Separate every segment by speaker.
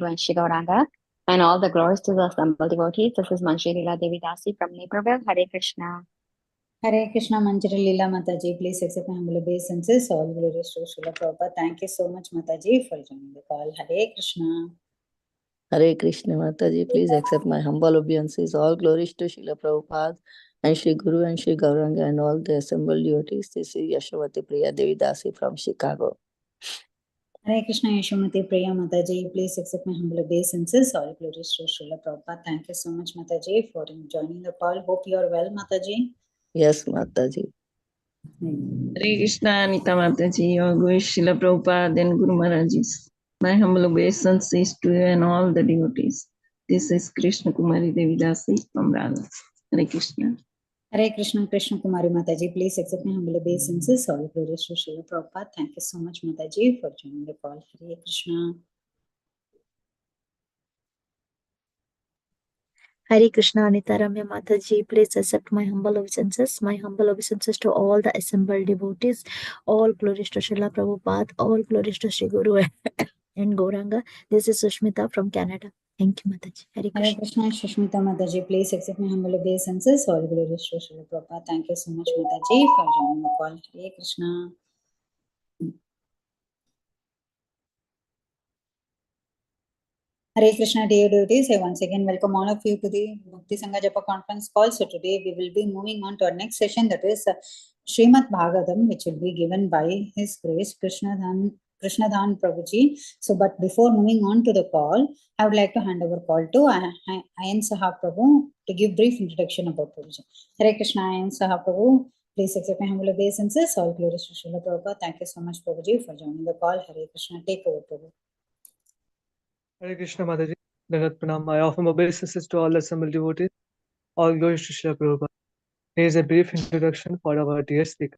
Speaker 1: and Shri Gauranga, and all the glories to the assembled devotees. This is Manjri Leela Devi Dasi from Naperville. Hare Krishna.
Speaker 2: Hare Krishna, Manjari Leela Mataji. Please accept my humble obeisances. All glories to Srila Prabhupada. Thank you so much, Mataji, for joining the call. Hare Krishna.
Speaker 3: Hare Krishna, Mataji. Please accept my humble obeisances. All glories to Srila Prabhupada and Shri Guru and Shri Gauranga and all the assembled devotees. This is Yashavati Priya Devi Dasi from Chicago.
Speaker 2: Hare Krishna, Yashomati Priya Mataji. Please accept my humble obeisances. All glories to Srila Prabhupada. Thank you so much, Mataji, for joining the call. Hope you are well, Mataji.
Speaker 3: Yes, Mataji.
Speaker 4: Hare Krishna, Anita Mataji, all glories Srila Prabhupada and Guru Maharajis. My humble obeisances to you and all the devotees. This is Krishna Kumari Devi Dasi from Radha. Hare Krishna.
Speaker 2: Hare Krishna, Krishna Kumari Mataji. Please accept my humble obeisances. All glories to Srila Prabhupada. Thank you so much, Mataji, for joining the call. Hare Krishna.
Speaker 5: Hare Krishna, Anita Ramya Mataji, please accept my humble obeisances. My humble obeisances to all the assembled devotees. All glories to Srila Prabhupada. All glories to Sri Guru and Gauranga. This is Sushmita from Canada. Thank you, Mataji. Hare Krishna.
Speaker 2: Hare Krishna, Sushmita Mataji. Please accept my humble obeisances. All glories to Srila Prabhupada. Thank you so much, Mataji, for joining the call. Hare Krishna. Hare Krishna, dear devotees. I once again welcome all of you to the Bhakti Sangha Japa conference call. So today we will be moving on to our next session, that is Srimad Bhagavatam, which will be given by His Grace Krishna Dhan Prabhuji. So, but before moving on to the call, I would like to hand over call to Ayan Saha Prabhu to give brief introduction about Prabhuji. Hare Krishna, Ayan Saha Prabhu. Please accept my humble obeisances. All glories to Srila Prabhupada. Thank you so much, Prabhuji, for joining the call. Hare Krishna. Take over, Prabhu.
Speaker 6: Hare Krishna Mataji, Dandat Pranam. I offer my obeisances to all assembled devotees. All glories to Srila Prabhupada. Here is a brief introduction for our dear speaker.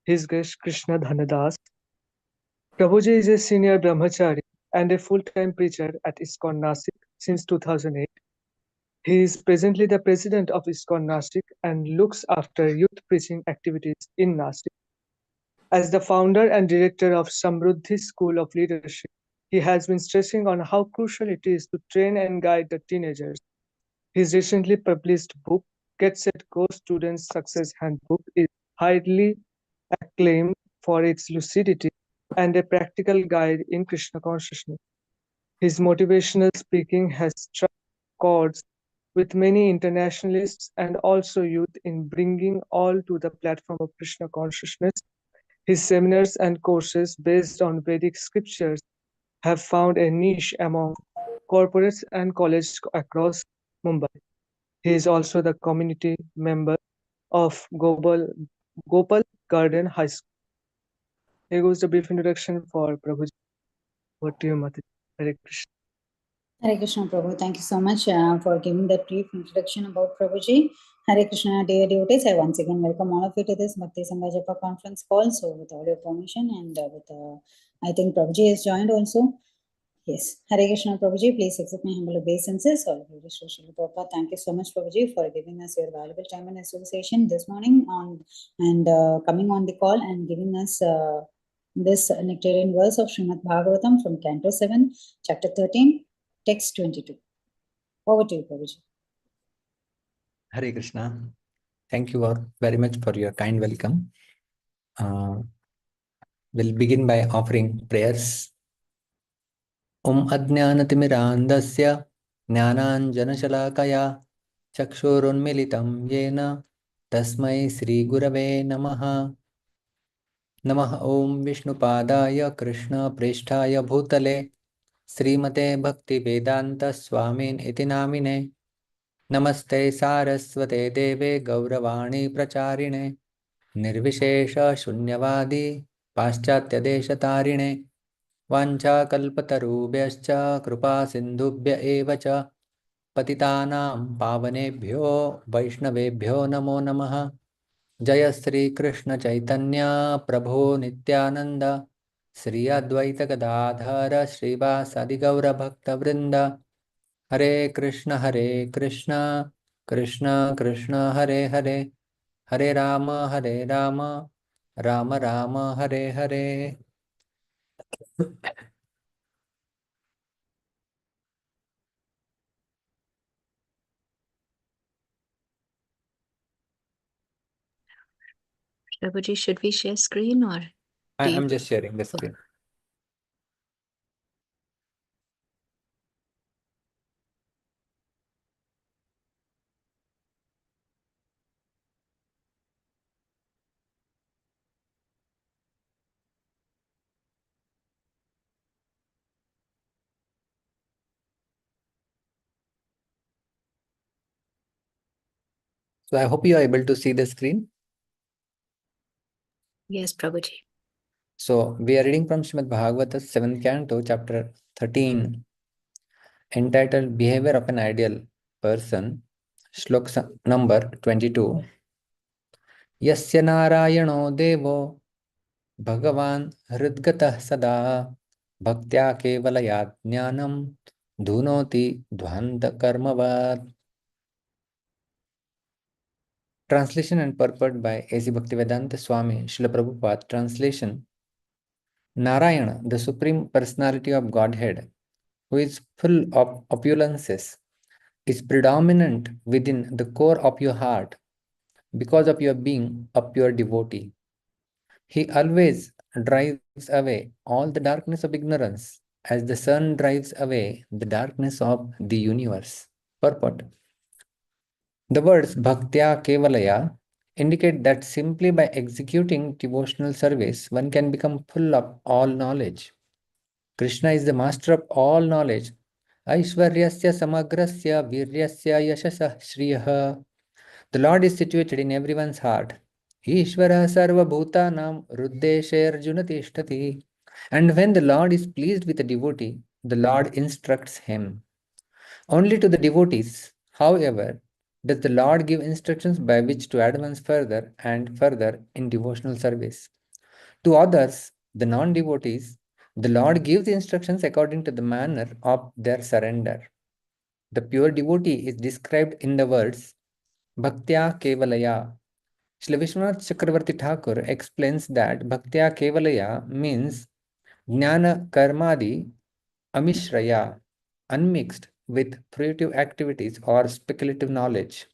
Speaker 6: His Grace Krishna Dhanadas. Prabhuji is a senior brahmachari and a full-time preacher at ISKCON Nasik since 2008. He is presently the president of ISKCON Nasik and looks after youth preaching activities in Nasik. As the founder and director of Samruddhi School of Leadership, he has been stressing on how crucial it is to train and guide the teenagers. His recently published book, Get Set Go Students Success Handbook, is highly acclaimed for its lucidity and a practical guide in Krishna consciousness. His motivational speaking has struck chords with many internationalists and also youth in bringing all to the platform of Krishna consciousness. His seminars and courses based on Vedic scriptures have found a niche among corporates and colleges across Mumbai. He is also the community member of Gopal Garden High School. Here goes the brief introduction for Prabhuji. What to you, Mataji? Hare Krishna.
Speaker 2: Hare Krishna, Prabhu. Thank you so much for giving that brief introduction about Prabhuji. Hare Krishna, dear devotees. I once again welcome all of you to this Bhakti Sangha Japa conference call. So, with all your permission and I think Prabhuji has joined also. Yes. Hare Krishna, Prabhuji. Please accept my humble obeisances. All glories to Srila Prabhupada. Thank you so much, Prabhuji, for giving us your valuable time and association this morning and coming on the call and giving us this nectarian verse of Srimad Bhagavatam from Canto 7, Chapter 13. Text 22. Over to you, Prabhuji.
Speaker 7: Hare Krishna. Thank you all very much for your kind welcome. We'll begin by offering prayers. Om Ajnanatimirandasya Jnananjanashalakaya Chakshurunmilitam Yena Tasmai Sri Gurave Namaha. Namah Om Vishnupadaya Krishna Presthaya Bhutale Srimate Bhakti Vedanta Swamin Iti Namine. Namaste Saraswate Deve Gauravani Pracharine Nirvishesha Shunyavadi Paschatya Deshatarine Vancha Kalpatarubhyascha Krupa Sindhubhya Evacha Patitanam Pavanebhyo Vaishnavebhyo Namo Namaha. Jaya Sri Krishna Chaitanya Prabhu Nityananda Sri Advaita Gadadhara Srivasadi Gaura Bhakta Vrinda. Hare Krishna, Krishna Krishna, Hare Hare, Hare Rama, Rama Rama, Hare Hare.
Speaker 5: Prabhuji, should we share screen or?
Speaker 7: I'm just sharing the screen. So I hope you are able to see the screen.
Speaker 5: Yes, Prabhuji.
Speaker 7: So we are reading from Srimad Bhagavatam 7th Canto, chapter 13, entitled Behavior of an Ideal Person, Shlok number 22. Yasya Narayano Devo Bhagavan Hridgatah Sada Bhaktya Kevalayat Jnanam Dhunoti Dhvanta Karmavad. Translation and purport by A.C. Bhaktivedanta Swami Srila Prabhupada. Translation: Narayana, the Supreme Personality of Godhead, who is full of opulences, is predominant within the core of your heart because of your being a pure devotee. He always drives away all the darkness of ignorance as the sun drives away the darkness of the universe. Purport: the words Bhaktya Kevalaya indicate that simply by executing devotional service, one can become full of all knowledge. Krishna is the master of all knowledge. Aishwaryasya samagrasya viryasya yashasah shriyah. The Lord is situated in everyone's heart. Ishvara sarva bhutanam ruddeshe arjuna tishtati. And when the Lord is pleased with a devotee, the Lord instructs him. Only to the devotees, however, does the Lord give instructions by which to advance further and further in devotional service. To others, the non-devotees, the Lord gives instructions according to the manner of their surrender. The pure devotee is described in the words Bhaktya Kevalaya. Srila Vishwanath Chakravarti Thakur explains that Bhaktya Kevalaya means Jnana Karmadi Amishraya, unmixed with fruitive activities or speculative knowledge.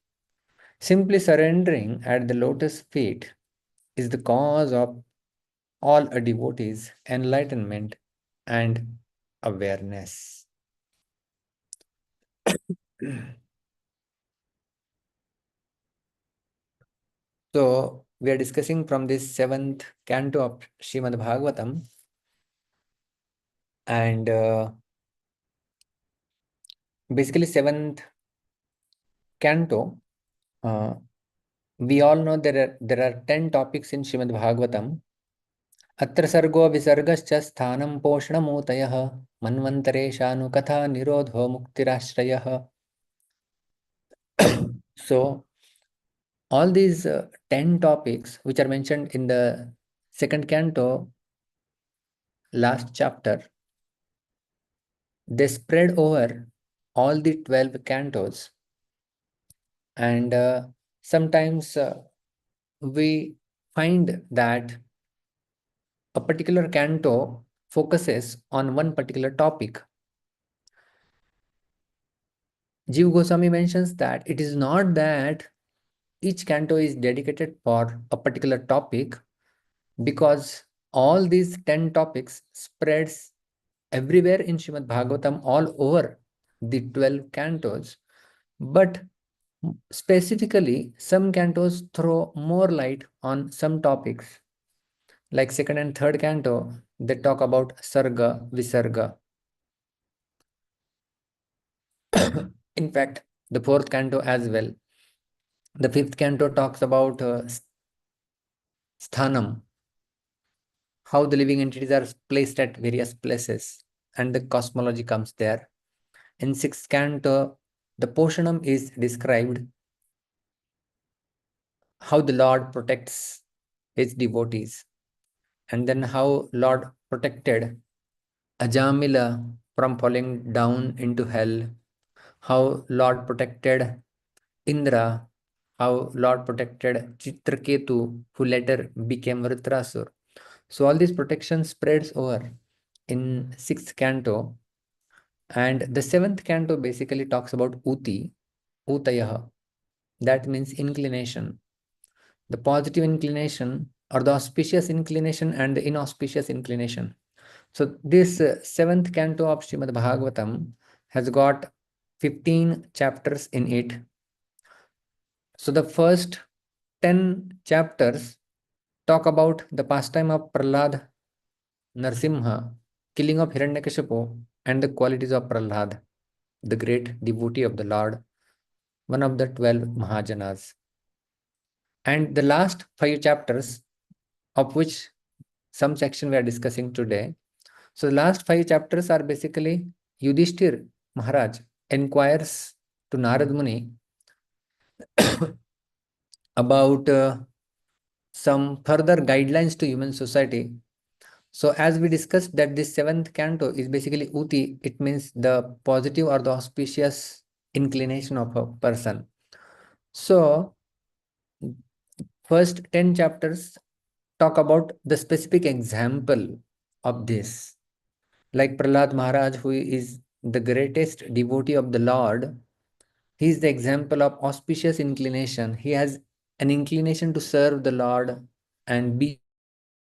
Speaker 7: Simply surrendering at the lotus feet is the cause of all a devotee's enlightenment and awareness. So, we are discussing from this 7th canto of Srimad Bhagavatam, and basically 7th canto, we all know there are 10 topics in Srimad Bhagavatam. अत्र सर्गो विसर्गश्च स्थानं पोषणमूतयः मन्वन्तरेशानुकथा निरोधो मुक्तिराश्रयः. So all these 10 topics which are mentioned in the 2nd canto, last chapter, they spread over all the 12 cantos, and sometimes we find that a particular canto focuses on one particular topic. Jiva Goswami mentions that it is not that each canto is dedicated for a particular topic, because all these 10 topics spreads everywhere in Srimad Bhagavatam, all over the 12 cantos. But specifically, some cantos throw more light on some topics. Like 2nd and 3rd canto, they talk about Sarga, Visarga. In fact, the 4th canto as well. The 5th canto talks about Sthanam, how the living entities are placed at various places, and the cosmology comes there. In 6th canto, the Poshanam is described, how the Lord protects his devotees, and then how Lord protected Ajamila from falling down into hell, how Lord protected Indra, how Lord protected Chitraketu, who later became Vritrasur. So all this protection spreads over in 6th canto, and the 7th canto basically talks about Utayaha. That means inclination. The positive inclination or the auspicious inclination and the inauspicious inclination. So this seventh canto of Srimad Bhagavatam has got 15 chapters in it. So the first 10 chapters talk about the pastime of Prahlad Narsimha, killing of Hiranyakashipu, and the qualities of Prahlad, the great devotee of the Lord, one of the 12 Mahajanas. And the last 5 chapters, of which some section we are discussing today. So the last 5 chapters are basically Yudhishthir Maharaj inquires to Narad Muni about some further guidelines to human society. So as we discussed that this 7th canto is basically Uti, it means the positive or the auspicious inclination of a person. So first 10 chapters talk about the specific example of this. Like Prahlad Maharaj, who is the greatest devotee of the Lord, he is the example of auspicious inclination. He has an inclination to serve the Lord and be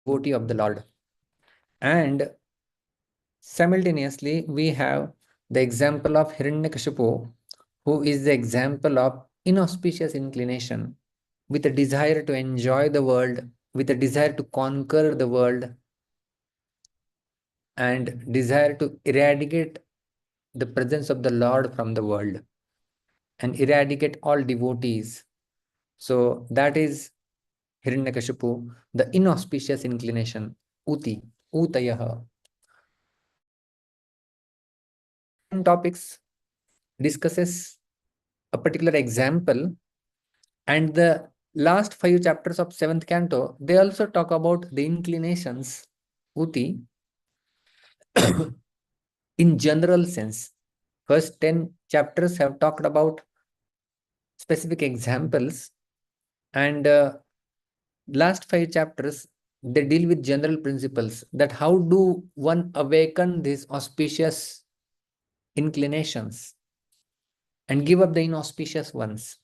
Speaker 7: devotee of the Lord. And simultaneously, we have the example of Hiranyakashipu, who is the example of inauspicious inclination, with a desire to enjoy the world, with a desire to conquer the world, and desire to eradicate the presence of the Lord from the world and eradicate all devotees. So that is Hiranyakashipu, the inauspicious inclination, Uti, Utayaha. Topics discusses a particular example, and the last 5 chapters of 7th canto, they also talk about the inclinations, Uti, in general sense. First 10 chapters have talked about specific examples, and last 5 chapters, they deal with general principles, that how do one awaken these auspicious inclinations and give up the inauspicious ones.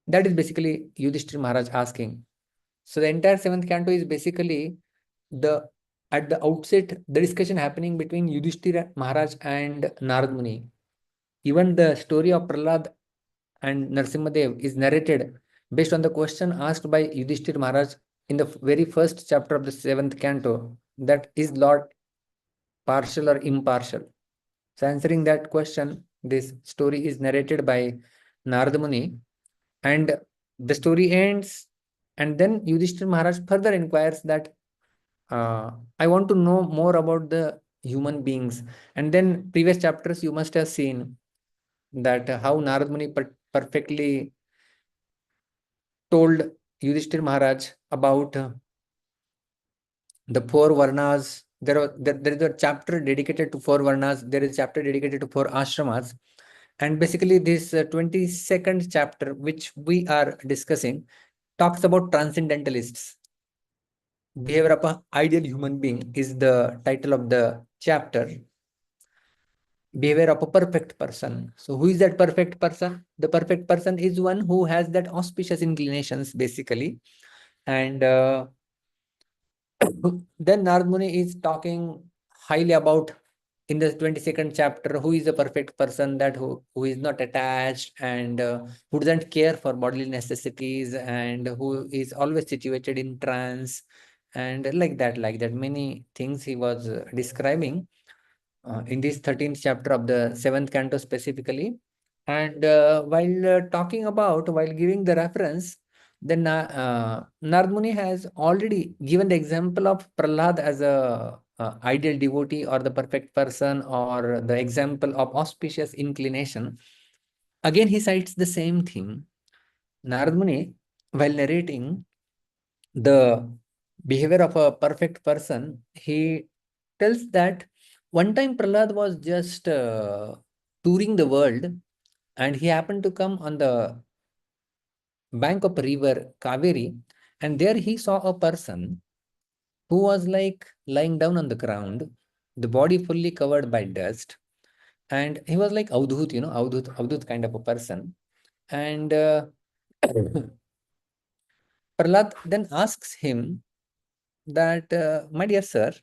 Speaker 7: That is basically Yudhishthira Maharaj asking. So the entire 7th canto is basically at the outset, the discussion happening between Yudhishthira Maharaj and Narad Muni. Even the story of Prahlad and Narsimhadev is narrated based on the question asked by Yudhishthira Maharaj in the very first chapter of the 7th canto, that is Lord partial or impartial? So answering that question, this story is narrated by Narad Muni, and the story ends, and then Yudhishthira Maharaj further inquires that I want to know more about the human beings. And then previous chapters you must have seen that how Narad Muni perfectly told Yudhishthira Maharaj about the 4 varnas. There is a chapter dedicated to 4 varnas. There is a chapter dedicated to 4 ashramas. And basically this 22nd chapter, which we are discussing, talks about transcendentalists. Behavior of an ideal human being is the title of the chapter. Behavior of a perfect person. So who is that perfect person? The perfect person is one who has that auspicious inclinations, basically. And then Narad Muni is talking highly about, in the 22nd chapter, who is a perfect person, that who is not attached and who doesn't care for bodily necessities and who is always situated in trance, and like that many things he was describing in this 13th chapter of the 7th canto specifically. And while giving the reference, then Narad Muni has already given the example of Prahlad as a ideal devotee or the perfect person, or the example of auspicious inclination. Again, he cites the same thing. Narad Muni, while narrating the behavior of a perfect person, he tells that one time Prahlad was just touring the world, and he happened to come on the bank of river Kaveri, and there he saw a person who was like lying down on the ground, the body fully covered by dust, and he was like Avdhut, Avdhut kind of a person. And Prahlad then asks him that, my dear sir,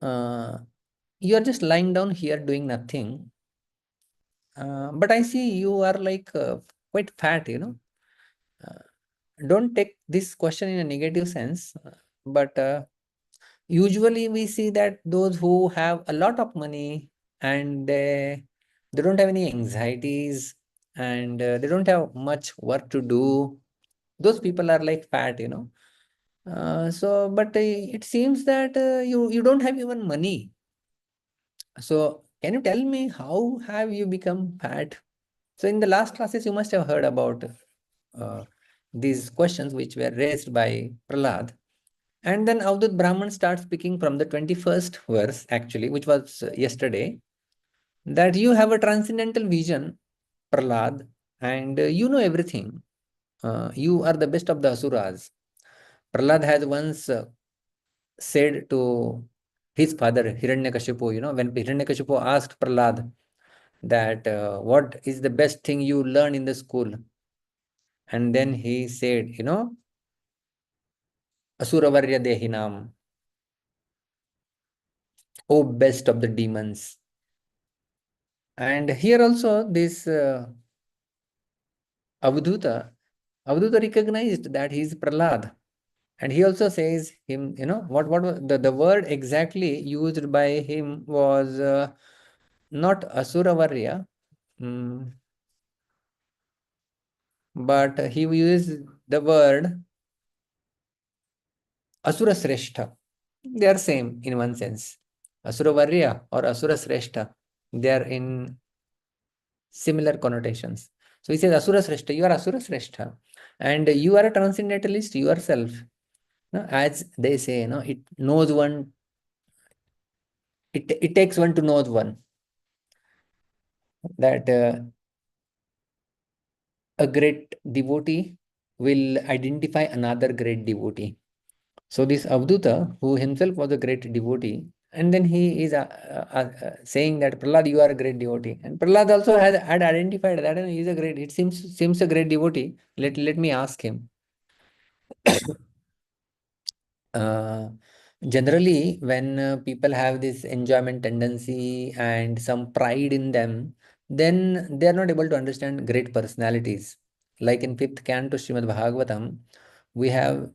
Speaker 7: you are just lying down here doing nothing. But I see you are like quite fat, you know. Don't take this question in a negative sense, but usually we see that those who have a lot of money and they don't have any anxieties and they don't have much work to do, those people are like fat, you know. But it seems that you don't have even money. So can you tell me how have you become fat? So in the last classes, you must have heard about these questions which were raised by Prahlad. And then Avadut Brahman starts speaking from the 21st verse, actually, which was yesterday, that you have a transcendental vision, Prahlad, and you know everything. You are the best of the Asuras. Prahlad has once said to his father, Hiranyakashipu, you know, when Hiranyakashipu asked Prahlad that what is the best thing you learn in the school? And then he said, you know, Asuravarya Dehinam, O best of the demons. And here also this Avadhuta recognized that he is Prahlad. And he also says him, you know, what was the word exactly used by him was not Asuravarya, but he used the word Asura Sreshta. They are same in one sense. Asura Varya or Asura Sreshta, they are in similar connotations. So he says Asura Sreshta, you are Asura Sreshta. And you are a transcendentalist yourself. No, as they say, no, it knows one, it takes one to know one. That a great devotee will identify another great devotee. So this Avduta, who himself was a great devotee, and then he is saying that Prahlad, you are a great devotee. And Prahlad also had identified that he is a great, it seems a great devotee. Let me ask him. Generally, when people have this enjoyment tendency and some pride in them, then they are not able to understand great personalities. Like in 5th canto Srimad Bhagavatam, we have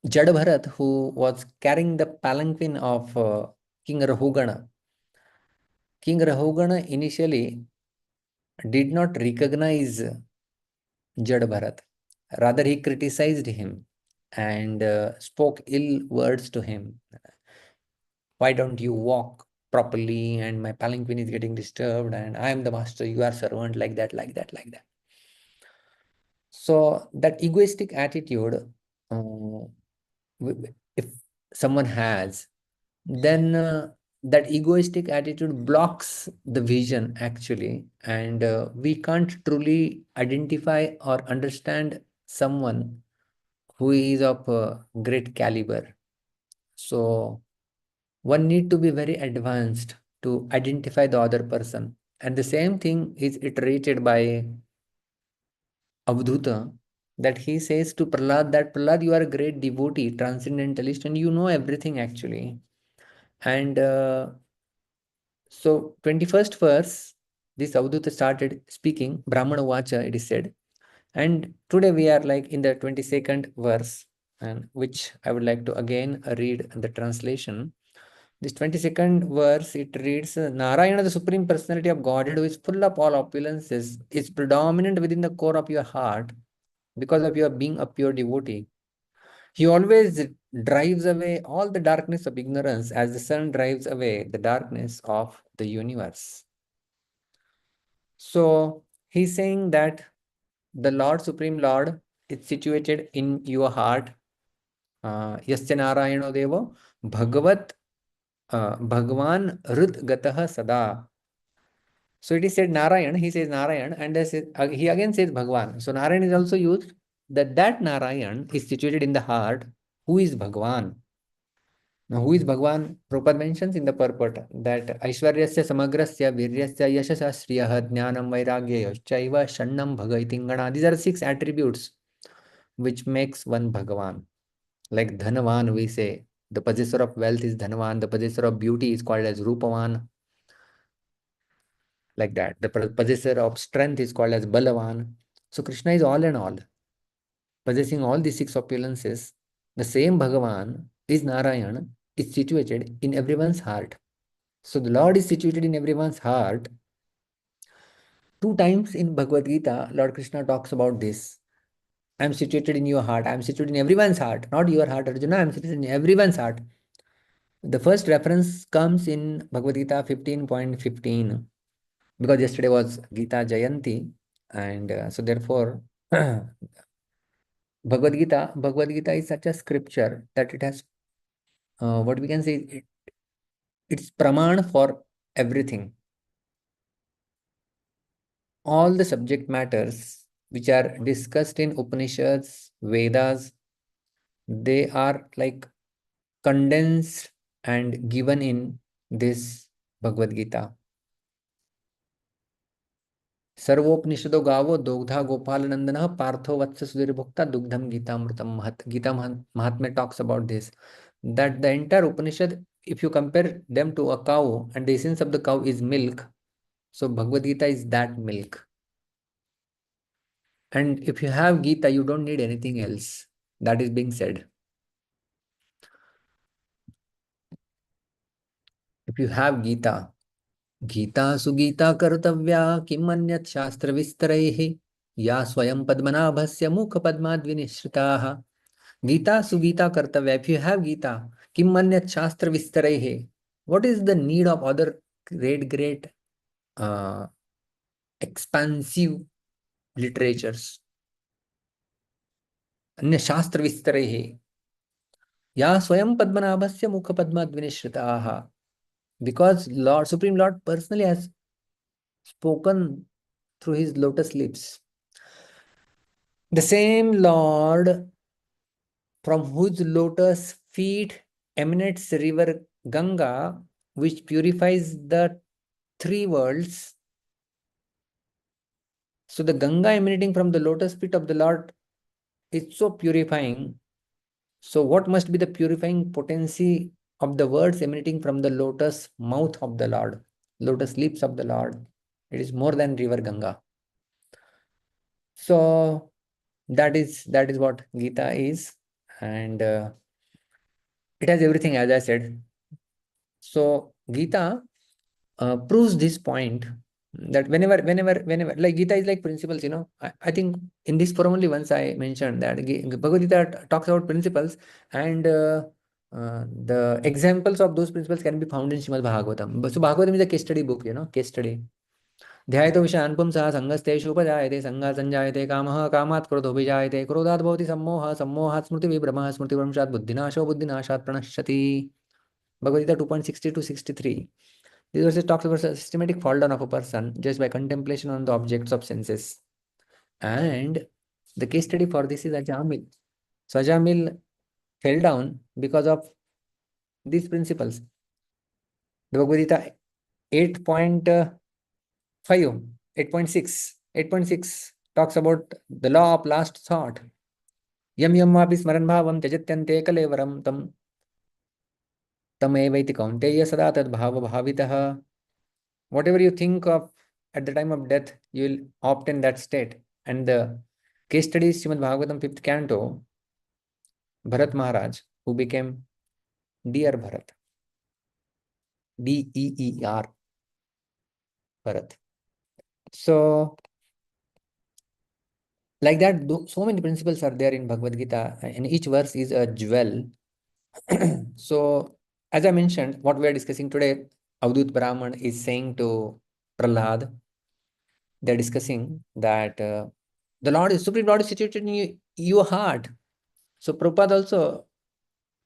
Speaker 7: Jad Bharat, who was carrying the palanquin of King Rahugana. King Rahugana initially did not recognize Jad Bharat. Rather, he criticized him and spoke ill words to him. Why don't you walk properly? And my palanquin is getting disturbed, and I am the master, you are servant, like that, like that, like that. So that egoistic attitude, if someone has, then that egoistic attitude blocks the vision actually, and we can't truly identify or understand someone who is of great caliber. So one need to be very advanced to identify the other person. And the same thing is iterated by Avdhuta, that he says to Prahlad that Prahlad, you are a great devotee, transcendentalist, and you know everything actually. And so 21st verse, this Avdhuta started speaking, Brahmana Vacha, it is said. And today we are like in the 22nd verse, and which I would like to again read the translation. This 22nd verse, it reads, Narayana, the Supreme Personality of Godhead, who is full of all opulences, is predominant within the core of your heart because of your being a pure devotee. He always drives away all the darkness of ignorance as the sun drives away the darkness of the universe. So he's saying that the Lord, Supreme Lord, is situated in your heart. Yasya Narayano Devo Bhagavat Bhagwan Rud Gatah Sada. So it is said Narayan, he says Narayan, and he again says Bhagwan. So Narayan is also used, that Narayan is situated in the heart. Who is Bhagwan? Now, who is Bhagwan? Prabhupada mentions in the purport that Aishwaryasya Samagrasya Viryasya Yashasa Shriyah Jnanam Vairagya Chaiva Shannam Bhagaitingana. These are 6 attributes which makes one Bhagavan. Like Dhanavan, we say, the possessor of wealth is Dhanavan, the possessor of beauty is called as Rupavan. Like that. The possessor of strength is called as Balavan. So Krishna is all in all. Possessing all these six opulences, the same Bhagavan is Narayana, is situated in everyone's heart. So the Lord is situated in everyone's heart. 2 times in Bhagavad Gita, Lord Krishna talks about this. I am situated in your heart. I am situated in everyone's heart. Not your heart, Arjuna. I am situated in everyone's heart. The first reference comes in Bhagavad Gita 15.15. Because yesterday was Gita Jayanti, and so therefore Bhagavad Gita is such a scripture that it has what we can say, it's praman for everything. All the subject matters which are discussed in Upanishads, Vedas, they are like condensed and given in this Bhagavad Gita. सर्वोपनिषदो गावो दोग्धा गोपाल नंदन पार्थो वत्स सुधीर भुक्ता दुग्धम गीतामृतम महत. Gita Mahatmya talks about this, that the entire Upanishad, if you compare them to a cow and the essence of the cow is milk, so Bhagavad Gita is that milk. And if you have Gita, you don't need anything else. That is being said. If you have Gita, Gita sugita kartavya kim anyat shastra vistaraihi ya swayam padmanabhasya mukha padmadvinishritah. Gita sugita kartavya. If you have Gita, kim manyat shastra vistaraihi. What is the need of other great expansive literatures? Anya shastra vistaraihi. Ya swayam padmanabhasya mukha padmadvinishritah. Because Lord, Supreme Lord personally has spoken through his lotus lips. The same Lord from whose lotus feet emanates river Ganga, which purifies the 3 worlds. So the Ganga emanating from the lotus feet of the Lord is so purifying. So what must be the purifying potency of the words emanating from the lotus mouth of the Lord, lotus lips of the Lord? It is more than river Ganga. So that is what Gita is, and it has everything, as I said. So Gita proves this point, that whenever like Gita is like principles, I think in this forum only once I mentioned that Bhagavad Gita talks about principles, and the examples of those principles can be found in Srimad Bhagavatam. So Bhagavatam is a case study book, case study. ध्यायतो विषयान् पुंसः संगस्तेषु उपजायते संगात् संजायते कामः कामात् क्रोधो विजायते क्रोधात् भवति सम्मोहः सम्मोहात् स्मृतिविभ्रमः स्मृतिभ्रंशात् बुद्धिनाशो बुद्धिनाशात् प्रणश्यति. Bhagavad Gita 2.60 to 63. This verse talks about a systematic fall down of a person just by contemplation on the objects of senses. And the case study for this is Ajamil. So Ajamil fell down because of these principles. The Bhagavad Gita 8.5, 8.6 talks about the law of last thought. Yam yam vapi smaran bhavam tyajatyante kalevaram tam evaiti kaunteya sada tad bhava bhavitaha. Whatever you think of at the time of death, you will opt in that state. And the case study is Srimad Bhagavatam 5th canto, Bharat Maharaj, who became Dear Bharat. Deer, Bharat. So, like that, so many principles are there in Bhagavad Gita, and each verse is a jewel. So, as I mentioned, what we are discussing today, Avadut Brahman is saying to Prahlad, they're discussing that the Lord is Supreme Lord is situated in your heart. So Prabhupada also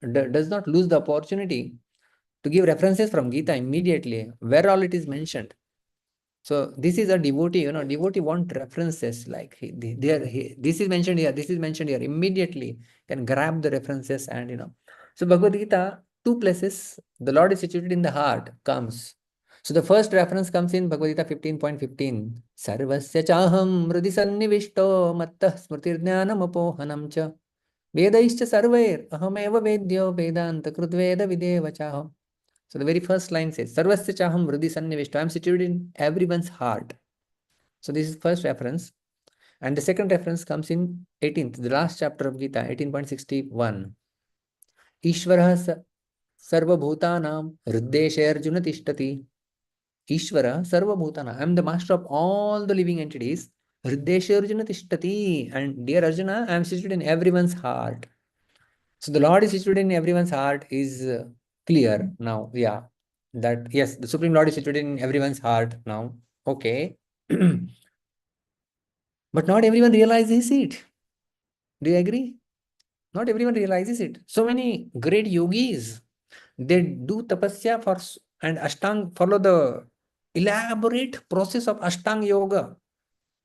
Speaker 7: does not lose the opportunity to give references from Gita immediately, where all it is mentioned. So this is a devotee, devotee want references, like this is mentioned here, this is mentioned here, immediately can grab the references and. So Bhagavad Gita, 2 places, the Lord is situated in the heart, comes. So the first reference comes in Bhagavad Gita 15.15. Sarvasya chaham hridhi sannivishto mattah smritirjnanam apohanam cha vedaischa sarvair ahameva vedyo vedanta krudveda videva chaham. So the very first line says, Sarvasya chaham hridhi sannivishto. I am situated in everyone's heart. So this is first reference. And the second reference comes in 18th, the last chapter of Gita, 18.61. Ishvarah sarvabhutanam hriddeshe arjuna tishtati. Ishvara sarvabhutana. I am the master of all the living entities. Hriddeshe arjuna tishtati. And dear Arjuna, I am situated in everyone's heart. So the Lord is situated in everyone's heart is clear now. Yeah. That yes, the Supreme Lord is situated in everyone's heart now. Okay. But not everyone realizes it. Do you agree? Not everyone realizes it. So many great yogis, they do tapasya for and ashtang, follow the elaborate process of ashtang yoga.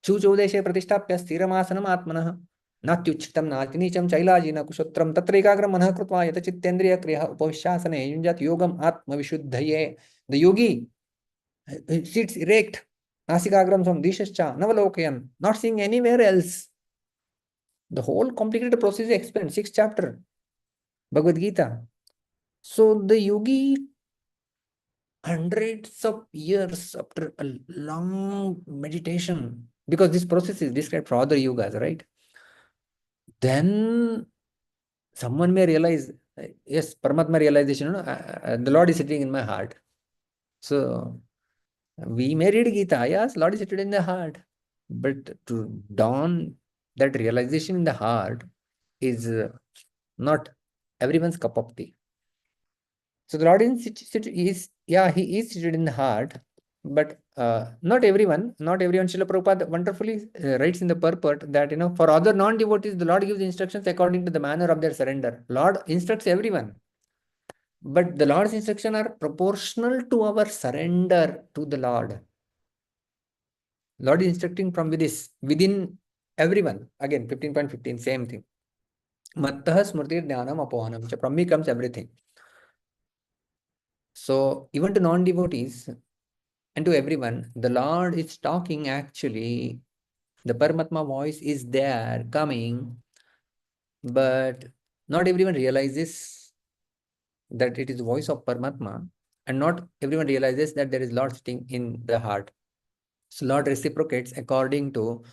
Speaker 7: Chuchodeshe pratishtapya sthiramasanam atmanah natyuchitam natinicham chailajina kushottram tatrekagram manah krutva yata chittendriya kriya upavishyasane yunjat yogam atma vishuddhaye. The yogi sits erect, nasikagram sam dishascha navalokayan, not seeing anywhere else. The whole complicated process is explained, 6th chapter, Bhagavad Gita. So the yogi, hundreds of years after a long meditation, because this process is described for other yogas, right? Then someone may realize, yes, Paramatma realization, the Lord is sitting in my heart. So we may read Gita, yes, Lord is seated in the heart. But to dawn that realization in the heart is not everyone's cup of tea. So the Lord is he is seated in the heart, but not everyone. Srila Prabhupada wonderfully writes in the purport that, for other non-devotees, the Lord gives instructions according to the manner of their surrender. Lord instructs everyone, but the Lord's instructions are proportional to our surrender to the Lord. Lord is instructing from within everyone. Again, 15.15, same thing. Mattah smrtir jnanam apohanam. From me comes everything. So even to non-devotees and to everyone, the Lord is talking actually. The Paramatma voice is there, coming, but not everyone realizes that it is the voice of Paramatma, and not everyone realizes that there is Lord sitting in the heart. So Lord reciprocates according to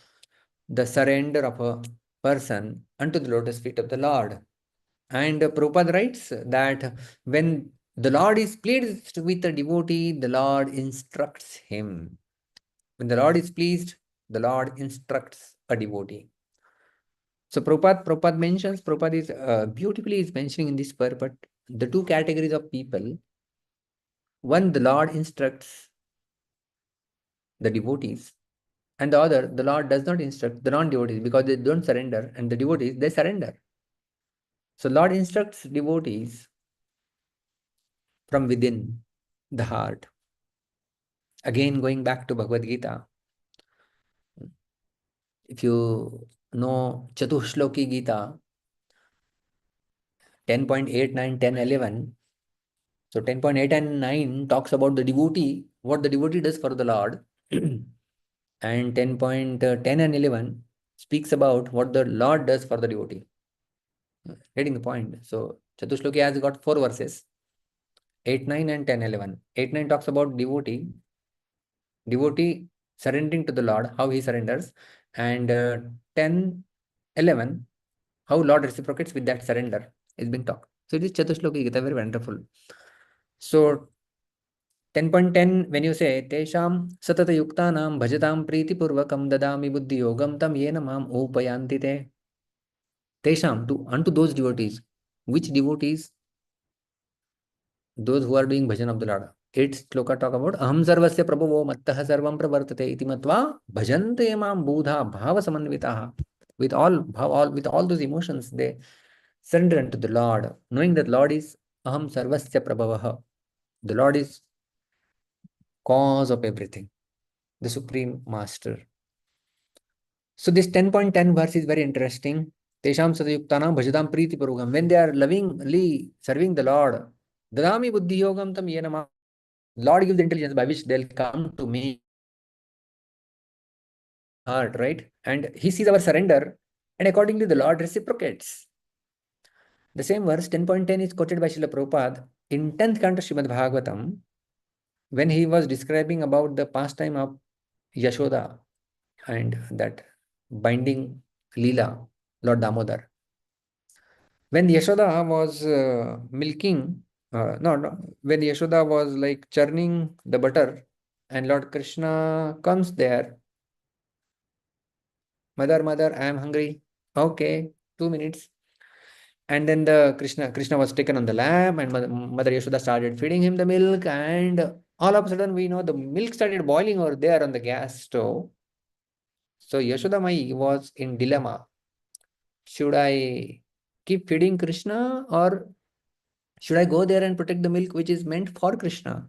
Speaker 7: the surrender of a person unto the lotus feet of the Lord. And Prabhupada writes that when the Lord is pleased with a devotee, the Lord instructs him. When the Lord is pleased, the Lord instructs a devotee. So Prabhupada is beautifully is mentioning in this purport the two categories of people. One, the Lord instructs the devotees, and the other, the Lord does not instruct the non-devotees because they don't surrender, and the devotees, they surrender. So Lord instructs devotees from within the heart. Again, going back to Bhagavad Gita, if you know Chatushloki Gita, 10.8, 9, 10, 11. So 10.8 and 9 talks about the devotee, what the devotee does for the Lord. And 10.10 and 11 speaks about what the Lord does for the devotee. Getting the point. So Chatushloki has got 4 verses, 8, 9 and 10, 11. 8, 9 talks about devotee surrendering to the Lord, how he surrenders. And 10, 11, how Lord reciprocates with that surrender is being talked. So it is Chatushloki Gita, very wonderful. So 10.10, when you say, Tesham satata yuktanam bhajatam priti purvakam dadami buddhi yogam tam yena mam upayanti te. Tesham, unto those devotees. Which devotees? Those who are doing bhajan of the Lord. 8th shloka talk about aham sarvasya prabhavo mattah sarvam pravartate iti matva bhajante mam bodha bhava samanvitaha. With all those emotions, they surrender unto the Lord, knowing that Lord is aham sarvasya prabhavaha. The Lord is cause of everything, the Supreme Master. So this 10.10 verse is very interesting. Tesham sadayuktanam bhajadam priti purugam. When they are lovingly serving the Lord, dadami buddhi yogam tam yenama Lord gives the intelligence by which they'll come to me. Heart, right? And he sees our surrender, and accordingly the Lord reciprocates. The same verse 10.10 is quoted by Srila Prabhupada in 10th canto Srimad Bhagavatam, when he was describing about the pastime of Yashoda and that binding Leela, Lord Damodar. When Yashoda was milking, when Yashoda was like churning the butter, and Lord Krishna comes there, mother, I am hungry. Okay, 2 minutes. And then the Krishna was taken on the lap, and Mother Yashoda started feeding him the milk, and all of a sudden we know the milk started boiling over there on the gas stove. So Yashoda Mai was in dilemma. Should I keep feeding Krishna, or should I go there and protect the milk which is meant for Krishna?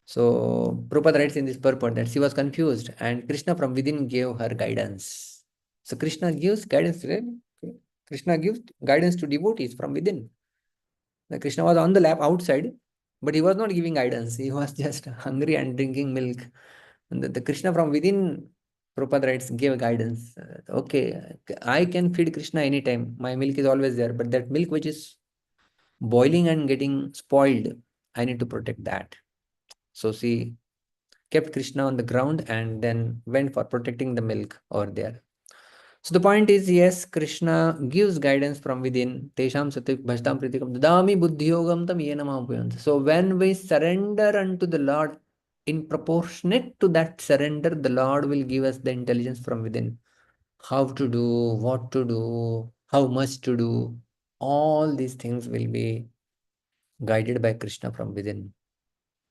Speaker 7: So Prabhupada writes in this purport that she was confused, and Krishna from within gave her guidance. So Krishna gives guidance to devotees from within. The Krishna was on the lap outside, but he was not giving guidance. He was just hungry and drinking milk. And the Krishna from within, Prabhupada writes, gave guidance. Okay, I can feed Krishna anytime. My milk is always there. But that milk which is boiling and getting spoiled, I need to protect that. So she kept Krishna on the ground and then went for protecting the milk over there. So the point is, yes, Krishna gives guidance from within. Tesham satvik bhajtam pritikam dadami buddhiyogam tam yena mahapuyant. So when we surrender unto the Lord, in proportionate to that surrender, the Lord will give us the intelligence from within. How to do, what to do, how much to do. All these things will be guided by Krishna from within.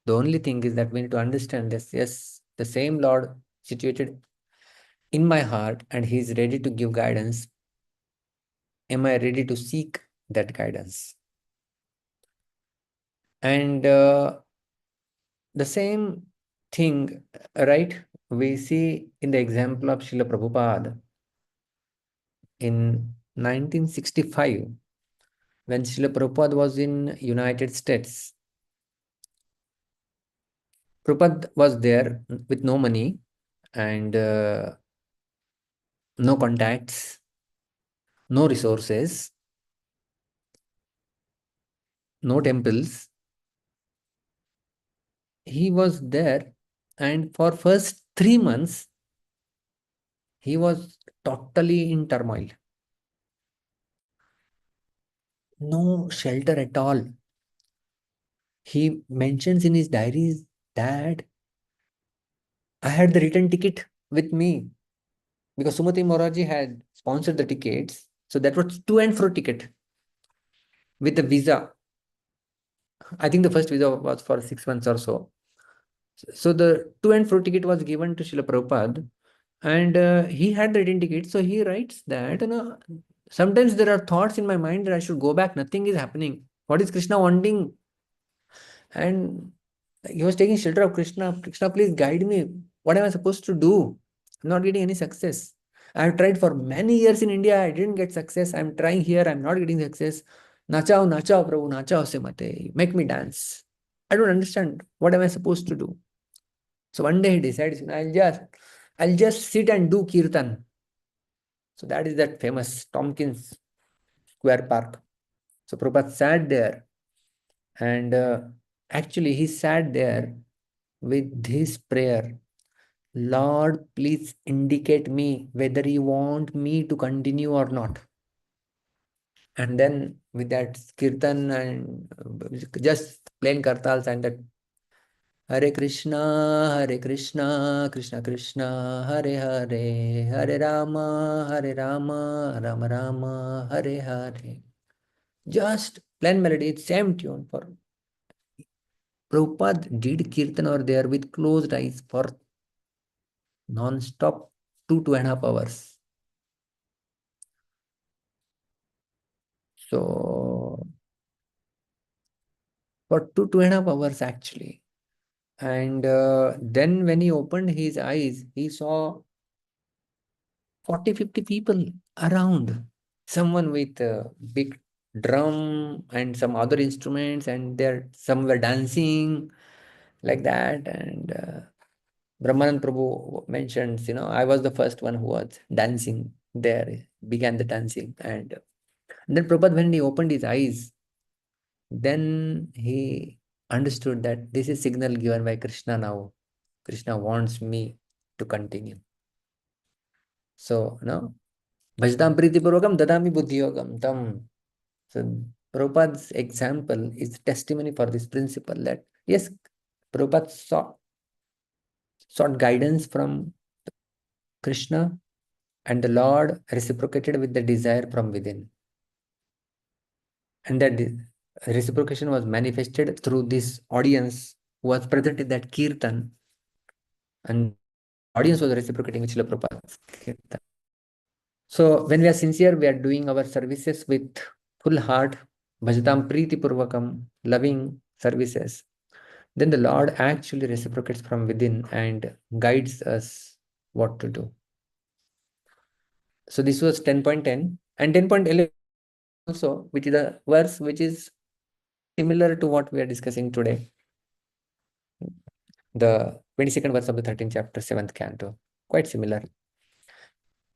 Speaker 7: The only thing is that we need to understand this. Yes, the same Lord situated in my heart, and he is ready to give guidance. Am I ready to seek that guidance? And the same thing, right, we see in the example of Srila Prabhupada in 1965, when Srila Prabhupada was in United States. Prabhupada was there with no money and no contacts, no resources, no temples. He was there, and for first 3 months, he was totally in turmoil. No shelter at all. He mentions in his diaries that I had the return ticket with me because Sumati Moraji had sponsored the tickets. So that was to and fro ticket with a visa. I think the first visa was for 6 months or so. So the to and fro ticket was given to Srila Prabhupada, and he had the return ticket. So he writes that, sometimes there are thoughts in my mind that I should go back. Nothing is happening. What is Krishna wanting? And he was taking shelter of Krishna. Krishna, please guide me. What am I supposed to do? I'm not getting any success. I have tried for many years in India. I didn't get success. I'm trying here. I'm not getting success. Nachao, nachao, Prabhu, nachao se mate. Make me dance. I don't understand. What am I supposed to do? So one day he decides, I'll just sit and do kirtan. So that is that famous Tompkins Square Park. So Prabhupada sat there, and actually he sat there with his prayer. Lord, please indicate me whether you want me to continue or not. And then with that kirtan and just plain kartals and that Hare Krishna, Krishna Krishna, Hare Hare, Hare Rama, Rama Rama, Hare Hare. Just plain melody, same tune. For Prabhupada did kirtan over there with closed eyes for non-stop 2.5 hours. So for 2.5 hours actually. And then when he opened his eyes, he saw 40-50 people around. Someone with a big drum and some other instruments, and some were dancing. like that. And Brahmanand Prabhu mentions, I was the first one who was dancing there, began the dancing. And then Prabhupada, when he opened his eyes, then he understood that this is signal given by Krishna now. Krishna wants me to continue. So, Bhajtam Priti Purvakam Dadami Buddhi Yogam Tam. So, Prabhupada's example is testimony for this principle that, yes, Prabhupada sought guidance from Krishna, and the Lord reciprocated with the desire from within. And that reciprocation was manifested through this audience who was present in that kirtan. And audience was reciprocating with Srila Prabhupada's kirtan. So when we are sincere, we are doing our services with full heart, bhajatam priti purvakam, loving services, then the Lord actually reciprocates from within and guides us what to do. So this was 10.10 and 10.11 also, which is a verse which is similar to what we are discussing today. The 22nd verse of the 13th chapter, 7th canto, quite similar.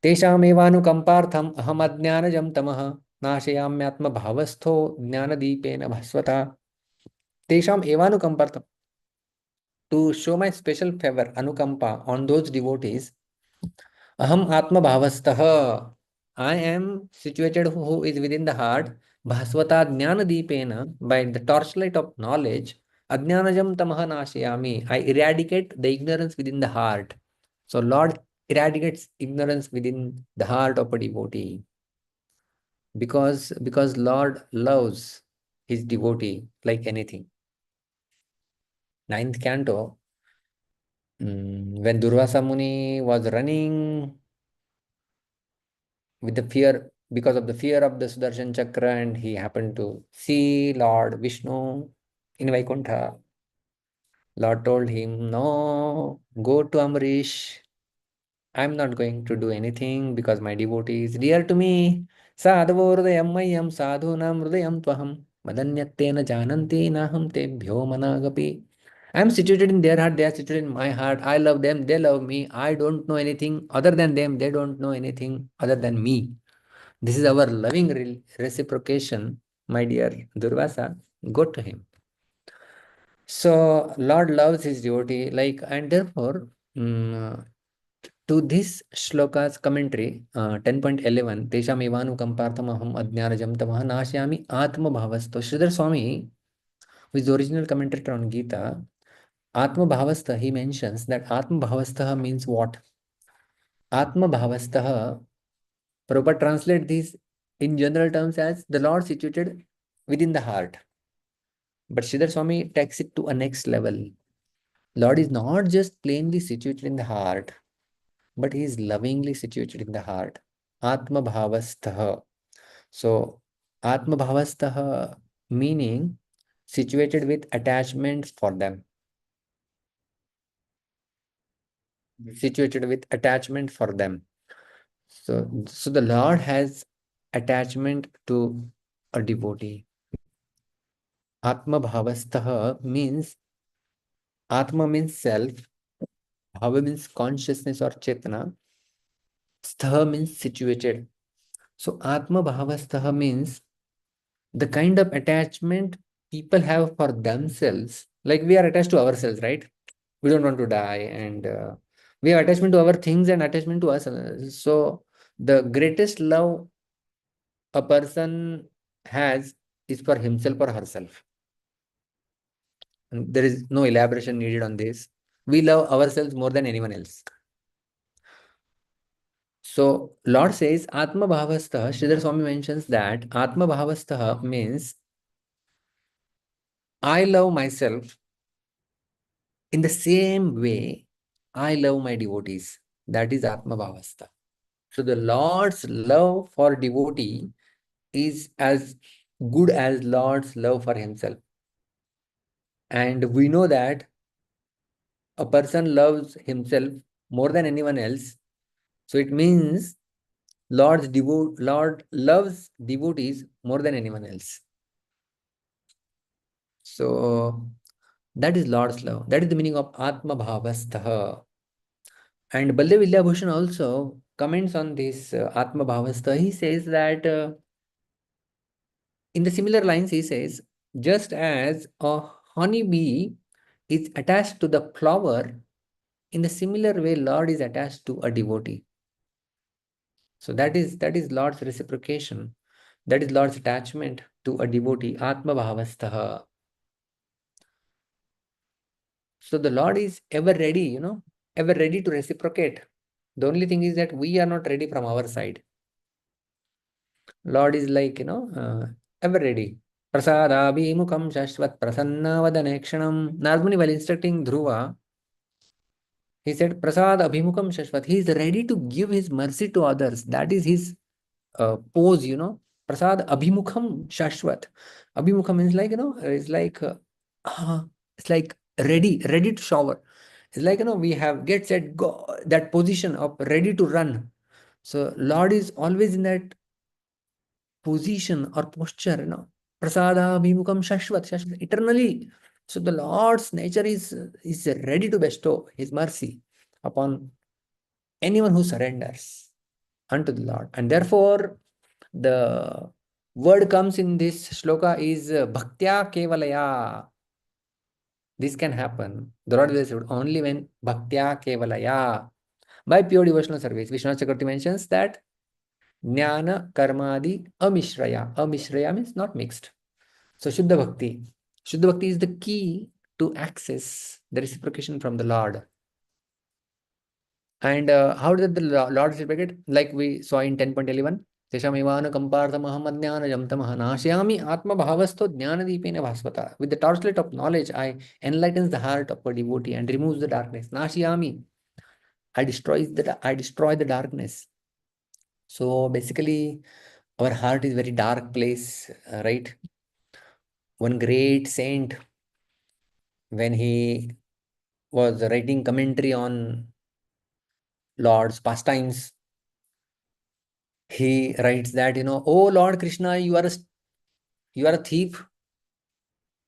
Speaker 7: तेषामेवानुकम्पार्थम् अहमज्ञानजं तमः नाशयाम्यात्मभावस्थो ज्ञानदीपेन भास्वता. तेषाम् evanukampartham, to show my special favor, anukampa, on those devotees. Aham atma bhavastah, I am situated who is within the heart. Bhasvata jnana deepena, by the torchlight of knowledge. Ajnanajam tamaha nashayami, I eradicate the ignorance within the heart. So Lord eradicates ignorance within the heart of a devotee. Because Lord loves his devotee like anything. 9th canto, when Durvasa Muni was running with the fear, because of the fear of the Sudarshan Chakra, and he happened to see Lord Vishnu in Vaikuntha, Lord told him, no, go to Amrish. I'm not going to do anything because my devotee is dear to me. Sadhavo hridayam mayam sadhunam hridayam tvaham madanyattena jananti naham tebhyo managapi. I'm situated in their heart, they are situated in my heart. I love them, they love me. I don't know anything other than them, they don't know anything other than me. This is our loving reciprocation, my dear Durvasa. Go to him. So Lord loves his devotee, and therefore, to this shloka's commentary, 10.11, Tesham evanu kamparthamaham ajnanajam tamah nashayami atma bhavasto. Sridhar Swami, who is the original commentator on Gita, Atma Bhavastha, he mentions that Atma Bhavastha means what? Atma Bhavastha, Prabhupada translate this in general terms as the Lord situated within the heart. But Sridhar Swami takes it to a next level. Lord is not just plainly situated in the heart, but he is lovingly situated in the heart. Atma Bhavastha. So, Atma Bhavastha meaning situated with attachments for them. Situated with attachment for them. So the Lord has attachment to a devotee. Atma Bhavastha means, Atma means self, Bhava means consciousness or Chetana, Stha means situated. So Atma Bhavastha means the kind of attachment people have for themselves. Like we are attached to ourselves, right? We don't want to die, and we have attachment to our things and attachment to us. So the greatest love a person has is for himself or herself. And there is no elaboration needed on this. We love ourselves more than anyone else. So Lord says Atma Bhavastha. Sridhar Swami mentions that Atma Bhavastha means I love myself in the same way I love my devotees. That is Atma Bhavastha. So the Lord's love for devotee is as good as Lord's love for himself. And we know that a person loves himself more than anyone else. So it means Lord loves devotees more than anyone else. So That is Lord's love. That is the meaning of Atma Bhavastaha. And Baldev Vidyabhushan also comments on this Atma Bhavastaha. He says that in the similar lines, he says, just as a honeybee is attached to the flower, in the similar way, Lord is attached to a devotee. So that is Lord's reciprocation. That is Lord's attachment to a devotee, Atma Bhavastaha. So the Lord is ever ready, ever ready to reciprocate. The only thing is that we are not ready from our side. Lord is like, ever ready. Prasadabhimukam shashvat prasannavadanekshanam. Narmani, while instructing Dhruva, he said, Prasad abhimukam shashvat. He is ready to give his mercy to others. That is his pose, Prasad abhimukham shashvat. Abhimukham means like, it's like ready to shower. It's like, we have get set, go, that position of ready to run. So Lord is always in that position or posture, Prasada abhimukam shashvat, eternally. So the Lord's nature is ready to bestow his mercy upon anyone who surrenders unto the Lord. And therefore, the word comes in this shloka is bhaktya kevalaya. This can happen. The Lord will say only when bhaktya kevalaya, by pure devotional service. Vishnu Chakravarti mentions that jnana karmadi amishraya. Amishraya means not mixed. So Shuddha Bhakti. Shuddha Bhakti is the key to access the reciprocation from the Lord. And how did the Lord reciprocate? Like we saw in 10.11. Teshamivana kamparthamaham ajnanajam tamah nashyami atma bhavasto jnanadipena bhasvata. With the torchlight of knowledge, I enlightens the heart of a devotee and removes the darkness. Nashyami. I destroy the darkness. So basically, our heart is very dark place, right? One great saint, when he was writing commentary on Lord's pastimes, he writes that, oh Lord Krishna, you are a thief.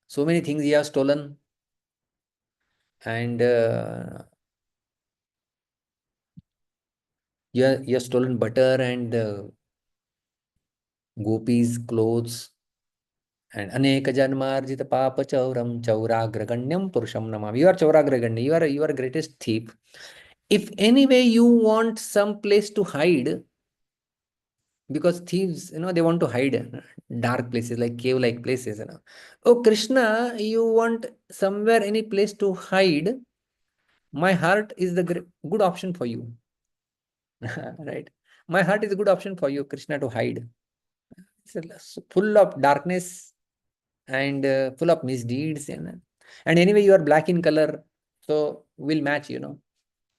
Speaker 7: So many things you have stolen. And you have stolen butter and gopis' clothes. And aneka janmarjita papa chauram chauragraganyam purusham namam. You are chauragraganya. You are greatest thief. If anyway you want some place to hide, because thieves, they want to hide dark places, like cave-like places. Oh Krishna, you want somewhere, any place to hide? My heart is the good option for you. Right? My heart is a good option for you, Krishna, to hide. It's full of darkness and full of misdeeds. And anyway, you are black in color, so we'll match, no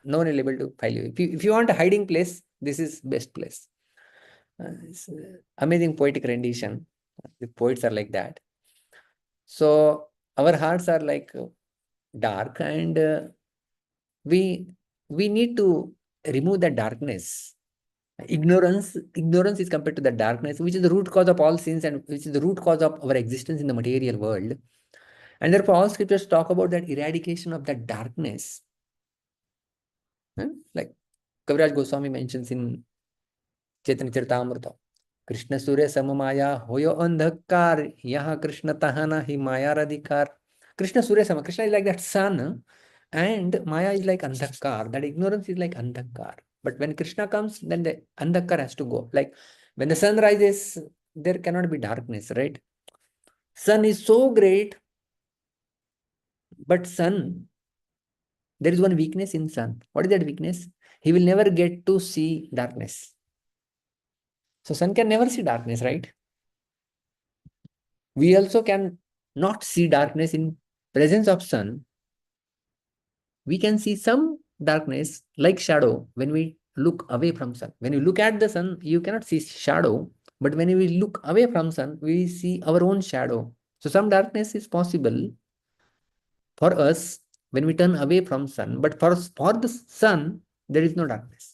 Speaker 7: one will be able to file you. If you want a hiding place, this is best place. It's amazing poetic rendition. The poets are like that. So our hearts are like dark, and we need to remove that darkness. Ignorance is compared to the darkness, which is the root cause of all sins and which is the root cause of our existence in the material world. And therefore, all scriptures talk about that eradication of that darkness. Like Kaviraj Goswami mentions in Chaitanya Charitamrita, Krishna Surya Samamaya Hoyo Andhakar, Yaha Krishna Tahana Hi Maya Radhikar. Krishna Surya Sama. Krishna is like that sun, and Maya is like Andhakar. That ignorance is like Andhakar. But when Krishna comes, then the Andhakar has to go. Like when the sun rises, there cannot be darkness, right? Sun is so great, but sun, there is one weakness in sun. What is that weakness? He will never get to see darkness. So sun can never see darkness, right? We also can not see darkness in presence of sun. We can see some darkness like shadow when we look away from sun. When you look at the sun, you cannot see shadow. But when we look away from sun, we see our own shadow. So some darkness is possible for us when we turn away from sun. But for the sun, there is no darkness.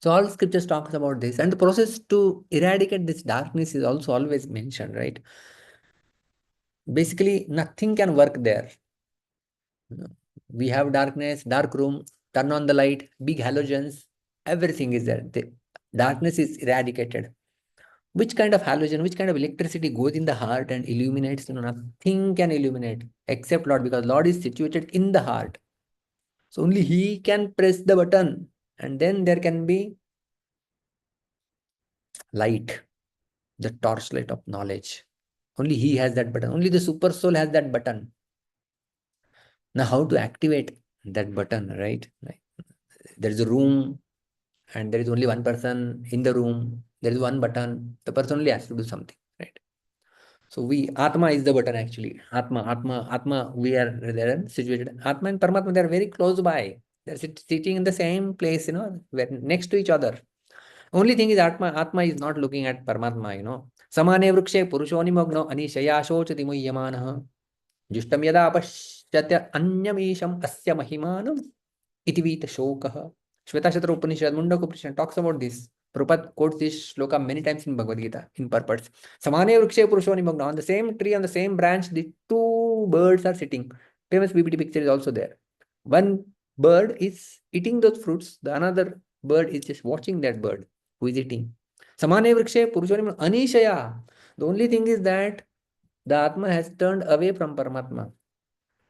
Speaker 7: So all scriptures talks about this. And the process to eradicate this darkness is also always mentioned, right? basically nothing can work there. We have darkness, dark room, turn on the light, big halogens, everything is there. The darkness is eradicated. Which kind of halogen, which kind of electricity goes in the heart and illuminates? Nothing can illuminate except Lord, because Lord is situated in the heart. So only He can press the button, and then there can be light, the torchlight of knowledge. Only He has that button. Only the super soul has that button. Now, how to activate that button, right? There is a room, and there is only one person in the room. There is one button. The person only has to do something, right? So Atma is the button actually. Atma, we are there situated. Atma and Paramatma, they are very close by. They're sitting in the same place, next to each other. Only thing is Atma is not looking at Paramatma, Samane vrukshe purushoni magno anishaya shochati muhyamanah. Justam yada pashyatya anyamisham asya mahimanam itivita shokah. Shvetashatra Upanishad, Mundaka Upanishad talks about this. Prabhupada quotes this shloka many times in Bhagavad Gita in purports. Samane vrukshe purushoni magna. On the same tree, on the same branch, the two birds are sitting. Famous PPT picture is also there. One bird is eating those fruits. The another bird is just watching that bird who is eating. Samane vrukshe purushoni magna anishaya. The only thing is that the Atma has turned away from Paramatma.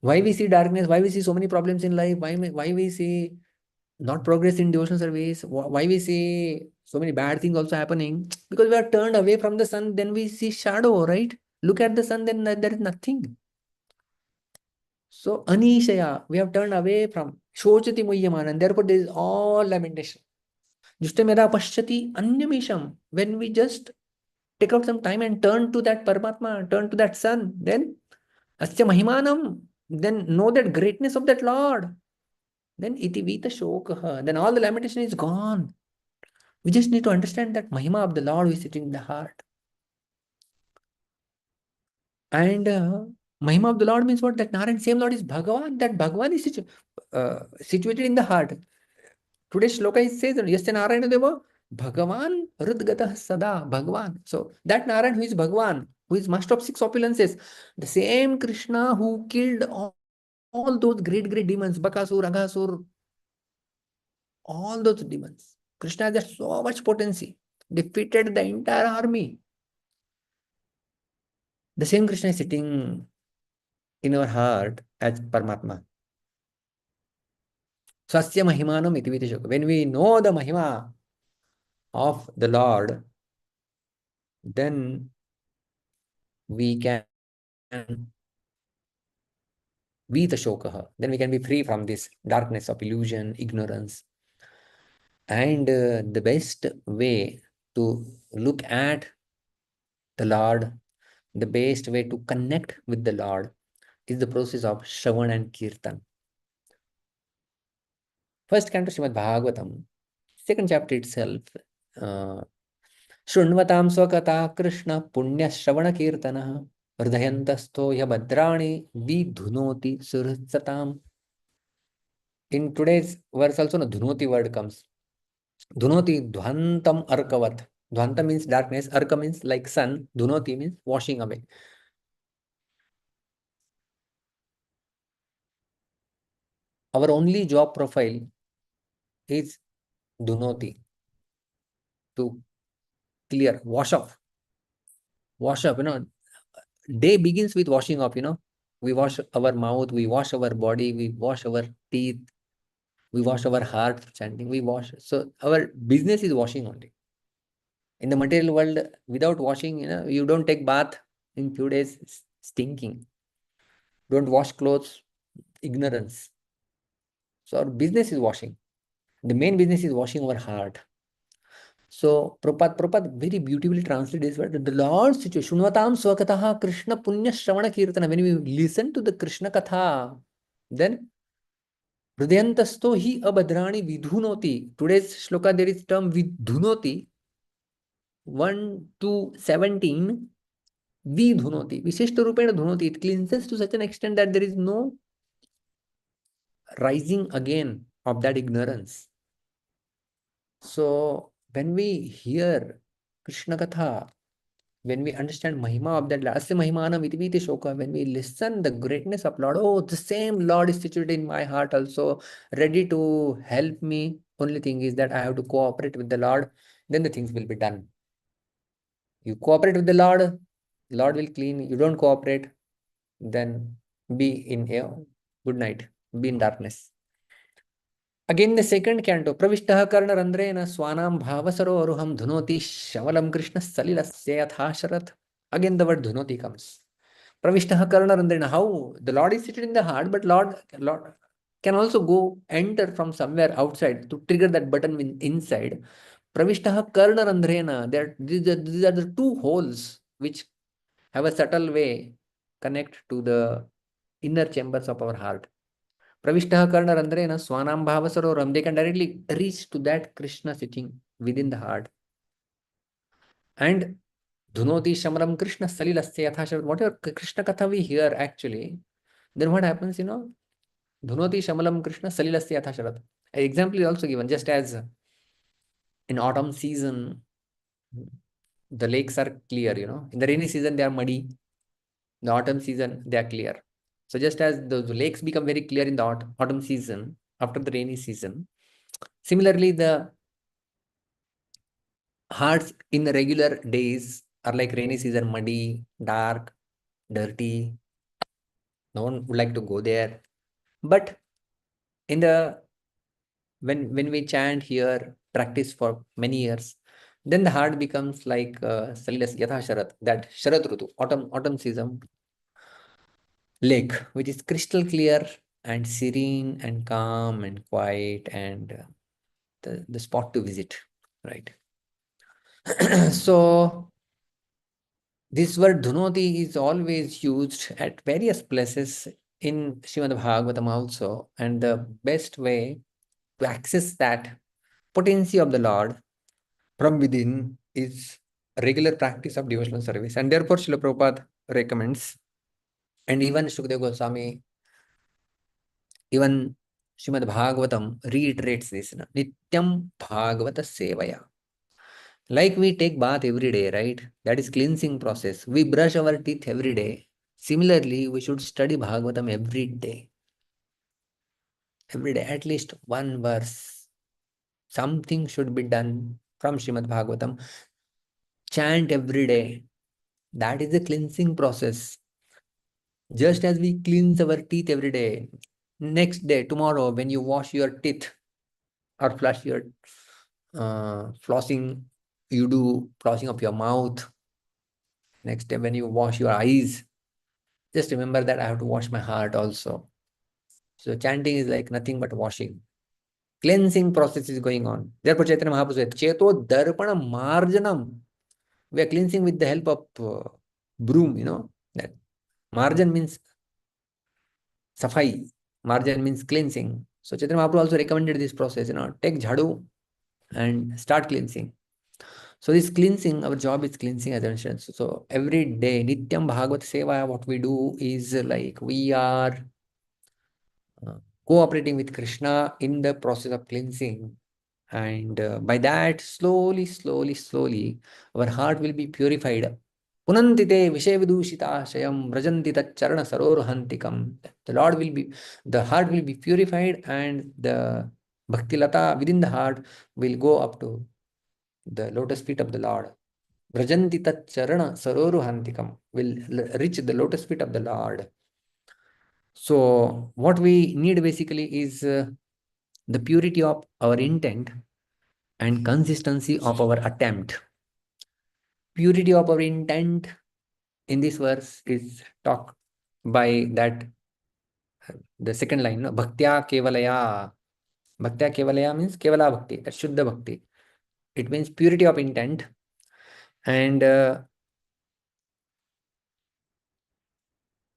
Speaker 7: Why we see darkness? Why we see so many problems in life? Why we see not progress in devotional service? Why we see so many bad things also happening? Because we are turned away from the sun, then we see shadow, right? Look at the sun, then there is nothing. So anishaya, we have turned away from shochati muhyamana, and therefore there is all lamentation. Justam yada pashyati anyamisham, when we just take out some time and turn to that Paramatma, turn to that sun, then asya mahimanam, then know that greatness of that Lord. Then iti vita shokah, then all the lamentation is gone. We just need to understand that Mahima of the Lord who is sitting in the heart. And Mahima of the Lord means what? That Narayan, same Lord is Bhagavan. That Bhagavan is situated in the heart. Today's shloka says, Yasya Narayana Deva, Bhagavan Rudgatah Sada, Bhagavan. So that Narayan who is Bhagavan, who is master of 6 opulences, the same Krishna who killed all those great demons, Bakasur, Aghasur, all those demons. Krishna has so much potency, defeated the entire army. The same Krishna is sitting in our heart as Paramatma. Swasya Mahimanam iti vita shoka. When we know the Mahima of the Lord, then we can vita shokaha. Then we can be free from this darkness of illusion, ignorance. And the best way to look at the Lord, the best way to connect with the Lord is the process of Shravan and Kirtan. First canto Srimad Bhagavatam, second chapter itself, Shrunvatam Swakata Krishna Punya Shravana Kirtana Hridayantasto Yabhadrani Vidhunoti Sursatam. In today's verse also, the Dhunoti word comes. Dhunoti Dhvantam Arkavat. Dhvanta means darkness, Arka means like sun, Dhunoti means washing away. Our only job profile is Dhunoti, to clear, wash off. Wash up, day begins with washing off, We wash our mouth, we wash our body, we wash our teeth, we wash our heart, chanting, we wash. So our business is washing only. In the material world, without washing, you don't take bath in few days, stinking. Don't wash clothes, ignorance. So our business is washing. The main business is washing our heart. So Prabhupada very beautifully translated this word. The Lord's situation. Shunvatam swakataha Krishna punya shravana kirtana. When we listen to the Krishna katha, then hridayantasto hi abhadrani vidhunoti. Today's shloka there is term vidhunoti. 1 to 17. Vidhunoti. Vishishta rupena dhunoti. It cleanses to such an extent that there is no rising again of that ignorance. So when we hear Krishna Katha, When we understand Mahima of that Lord, Asya Mahimanam iti viti shoka, when we listen the greatness of Lord, oh, the same Lord is situated in my heart also, ready to help me. Only thing is that I have to cooperate with the Lord, then the things will be done. You cooperate with the Lord, Lord will clean. You don't cooperate, then be in good night, be in darkness. Again, the second canto, Pravishtah Karna Randrena Swanam Bhavasaro Aruham Dhunoti Shavalam Krishna Salilasya Sharat. Again, the word Dhunoti comes. Pravishtah Karna Randrena. How? The Lord is seated in the heart, but Lord can also go enter from somewhere outside to trigger that button inside. Pravishtah Karna Randrena. These are the two holes which have a subtle way connect to the inner chambers of our heart. Pravishtah Karna Randrena Swanam Bhavasaroram. They can directly reach to that Krishna sitting within the heart. And Dhunoti Shamaram Krishna Salilasya Yathasharat. Whatever Krishna Katha we hear actually, then what happens, Dhunoti Shamalam Krishna Salilasya Yathasharat. An example is also given, just as in autumn season, the lakes are clear, In the rainy season, they are muddy. In the autumn season, they are clear. So just as the lakes become very clear in the autumn season, after the rainy season, similarly, the hearts in the regular days are like rainy season, muddy, dark, dirty. No one would like to go there. But in the when we chant here, practice for many years, then the heart becomes like Salilas Yatha Sharat, that Sharat Rutu, autumn season lake, which is crystal clear and serene and calm and quiet and the spot to visit, right? So this word Dhunoti is always used at various places in Srimad Bhagavatam also, and the best way to access that potency of the Lord from within is regular practice of devotional service. And therefore Srila Prabhupada recommends, and even Shukdev Goswami, even Srimad Bhagavatam reiterates this, Nityam Bhagavata Sevaya. Like we take bath every day, right? That is cleansing process. We brush our teeth every day. Similarly, we should study Bhagavatam every day. Every day, at least one verse. Something should be done from Srimad Bhagavatam. Chant every day. That is the cleansing process. Just as we cleanse our teeth every day, next day, tomorrow, when you wash your teeth or flush your flossing, you do flossing of your mouth. Next day, when you wash your eyes, just remember that I have to wash my heart also. So chanting is like nothing but washing. Cleansing process is going on. Therefore, Chaitanya Mahaprabhu said, Cheto Darpana Marjanam. We are cleansing with the help of broom, That marjan means safai. Marjan means cleansing. So Chaitanya Mahaprabhu also recommended this process, take jhadu and start cleansing. So this cleansing, our job is cleansing, as I mentioned. So every day, Nityam Bhagavat Seva, what we do is like we are cooperating with Krishna in the process of cleansing. And by that, slowly, our heart will be purified. Punantite Vishavidushita Shayam Rajantita Charana Sarorohantikam. The heart will be purified, and the Bhakti Lata within the heart will go up to the lotus feet of the Lord. Vrajantita Charana Sarorohantikam will reach the lotus feet of the Lord. So what we need basically is the purity of our intent and consistency of our attempt. Purity of our intent in this verse is talked by that, the second line, Bhaktya Kevalaya. Bhaktya Kevalaya means Kevala Bhakti, that's Shuddha Bhakti. It means purity of intent. And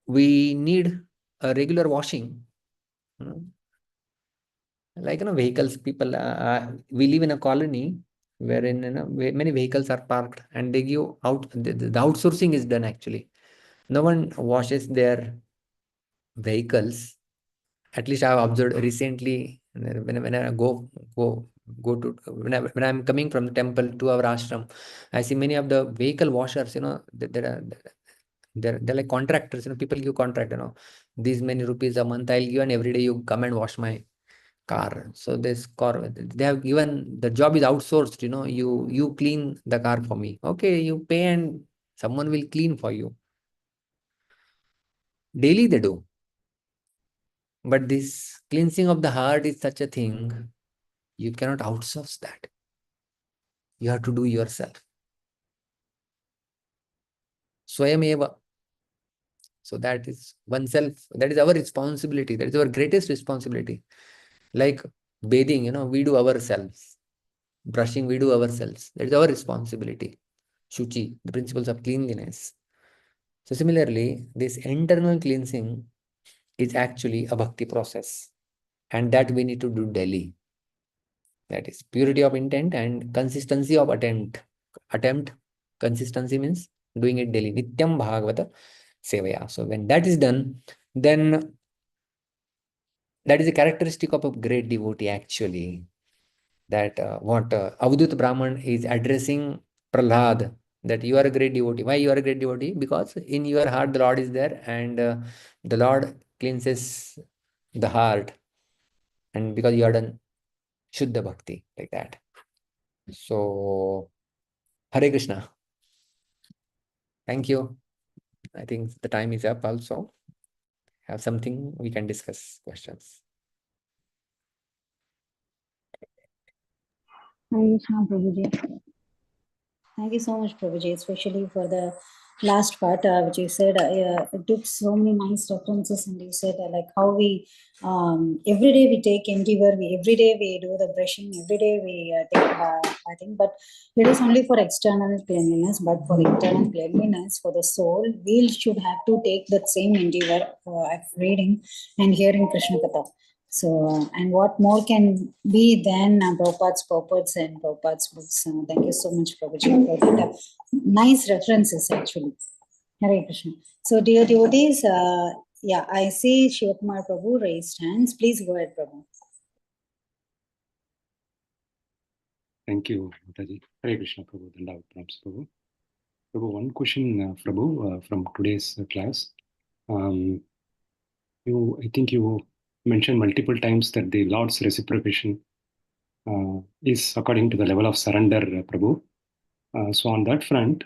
Speaker 7: we need a regular washing. Like vehicles, people, we live in a colony wherein many vehicles are parked, and they give out, the outsourcing is done actually. No one washes their vehicles. At least I have observed recently, when I go when I'm coming from the temple to our ashram, I see many of the vehicle washers, they're like contractors, people give contract, these many rupees a month I'll give, and every day you come and wash my car. So this car, they have given, the job is outsourced, you clean the car for me. Okay, you pay and someone will clean for you. Daily they do. But this cleansing of the heart is such a thing, you cannot outsource that. You have to do yourself. Swayameva. So that is oneself, that is our responsibility. That is our greatest responsibility. Like bathing, we do ourselves. Brushing, we do ourselves. That is our responsibility. Shuchi, the principles of cleanliness. So similarly, this internal cleansing is actually a bhakti process. And that we need to do daily. That is purity of intent and consistency of attempt. Consistency means doing it daily. Nityam Bhagavata Sevaya. So when that is done, then that is a characteristic of a great devotee actually. That what Avadut Brahman is addressing Prahlad, that you are a great devotee. Why you are a great devotee? Because in your heart the Lord is there, and the Lord cleanses the heart, and because you are done Shuddha Bhakti, like that. So, Hare Krishna. Thank you. I think the time is up also. Have something we can discuss, questions.
Speaker 1: Hare Krishna, Prabhuji.
Speaker 2: Thank you so much, Prabhuji, especially for the last part, which you said. It took so many nice references, and you said like how we every day we take endeavor, every day we do the brushing, every day we take I think, but it is only for external cleanliness, but for internal cleanliness, for the soul, we should have to take that same endeavor of reading and hearing Krishna Katha. So, and what more can be than Prabhupada's purports and Prabhupada's books? Thank you so much, Prabhuji, for that. Nice references, actually. Hare Krishna. So, dear devotees, yeah, I see Shivakumar Prabhu raised hands. Please go ahead, Prabhu.
Speaker 8: Thank you, Mataji. Hare Krishna, Prabhu. Dandavat pranams, Prabhu. Prabhu, one question, Prabhu, from today's class. I think you mentioned multiple times that the Lord's reciprocation is according to the level of surrender, Prabhu. So on that front,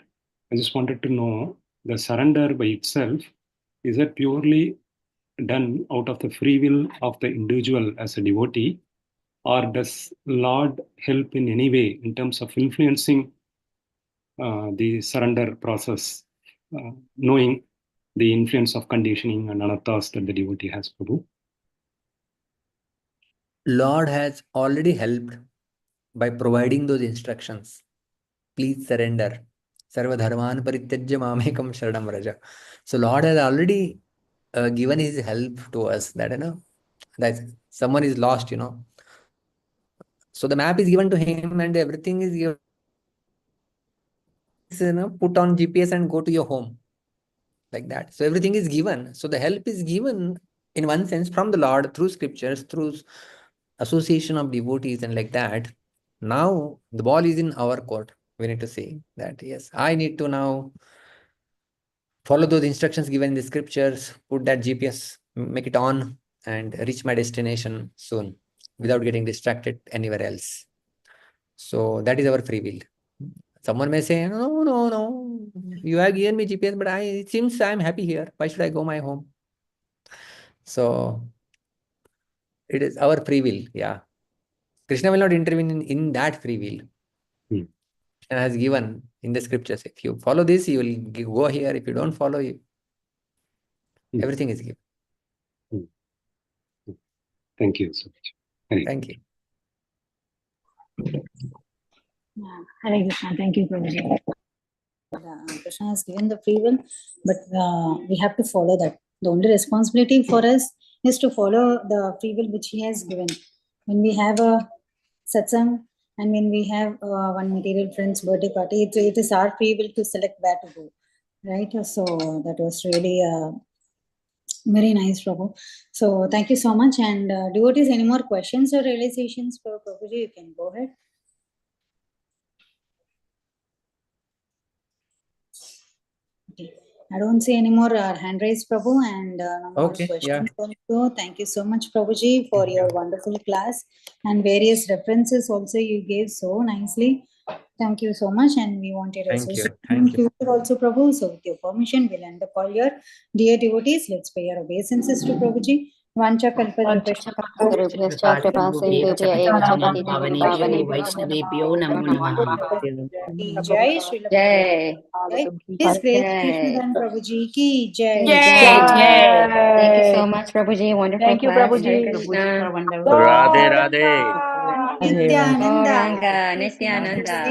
Speaker 8: I just wanted to know, the surrender by itself, is it purely done out of the free will of the individual as a devotee, or does Lord help in any way in terms of influencing the surrender process, knowing the influence of conditioning and anarthas that the devotee has, Prabhu?
Speaker 7: Lord has already helped by providing those instructions. Please surrender. Sarva dharman parityajya mamekam sharanam vraja. So Lord has already given his help to us, that that someone is lost, So the map is given to him and everything is given. Put on GPS and go to your home. Like that. So everything is given. So the help is given in one sense from the Lord through scriptures, through association of devotees and like that. Now the ball is in our court. We need to say that, yes, I need to now follow those instructions given in the scriptures, put that GPS, make it on, and reach my destination soon without getting distracted anywhere else. So that is our free will. Someone may say, no, you have given me GPS, but it seems I'm happy here. Why should I go my home? So it is our free will, yeah. Krishna will not intervene in that free will. Krishna has given in the scriptures. If you follow this, you will go here. If you don't follow, everything is given.
Speaker 8: Thank you so much.
Speaker 7: Thank you.
Speaker 1: Hare Krishna. Thank you, Prabhuji.
Speaker 2: Krishna has given the free will, but we have to follow that. The only responsibility for us is to follow the free will which he has given. When we have a satsang and when we have one material friend's birthday party, it is our free will to select where to go, right? So that was really Very nice, Prabhu. So thank you so much. And devotees, any more questions or realizations for Prabhuji? You can go ahead. Okay. I don't see any more hand raised, Prabhu, and no more questions also. Thank you so much, Prabhuji, for your wonderful class and various references also you gave so nicely. Thank you so much, and we want your association in future also, Prabhu. So, with your permission, we'll end the call here. Dear devotees, let's pay our obeisances to Prabhuji. Vancha kalpatarupesha Jai Srila
Speaker 1: Jai.
Speaker 2: His Grace Krishna Dhan Prabhuji ki Jai.
Speaker 1: Thank you so much, Prabhuji. Wonderful
Speaker 9: Thank you,
Speaker 1: class.
Speaker 9: Prabhuji.
Speaker 1: Hare Krishna.
Speaker 3: Radhe Radhe.
Speaker 2: Nityananda.
Speaker 1: Gauranga, Nityananda.